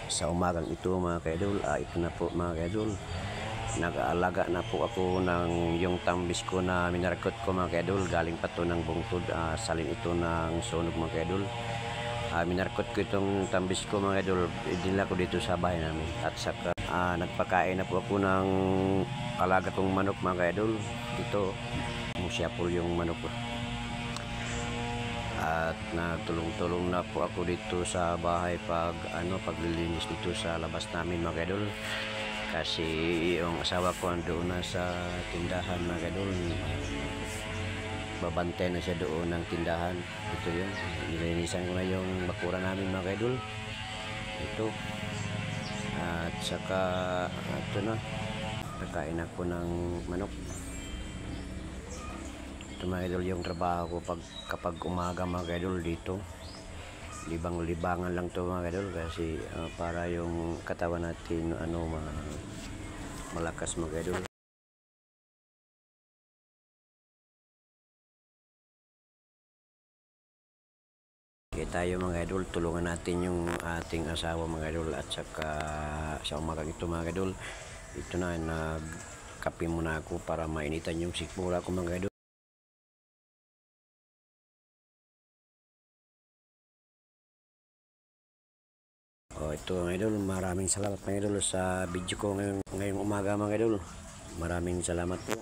Sa umagang ito mga kaidol, ito na po mga kaidol, nag-aalaga na po ako ng yung tambis ko na minarkot ko mga kaidol. Galing pa to ng bungtod, salin ito ng sunog mga kaidol. Minarkot ko itong tambis ko mga kaidol, dinala ko dito sa bahay namin. At saka nagpakain na po ako ng alaga kong manok mga kaidol. Ito musyapol yung manok ko. At nagtulong-tulong na po ako dito sa bahay paglilinis dito sa labas namin mga kaidol, kasi yung asawa ko andoon na sa tindahan mga kaidol, babantay na siya doon ng tindahan. Ito yun, nilinisan ko na yung bakura namin mga kaidol ito. At saka ito na, nakain ako ng manok. Ito mga idol yung trabaho ko kapag umaga mga idol dito. Libang-libangan lang to mga idol, kasi para yung katawan natin malakas mga idol. Kaya tayo mga idol, tulungan natin yung ating asawa mga idol. At saka sa umagang ito mga idol, ito na, nagkape muna ako para mainitan yung sikmura ko mga idol. Ito mga idol, maraming salamat mga idol sa video ko ngayong umaga mga idol. Maraming salamat po.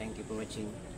Thank you for watching.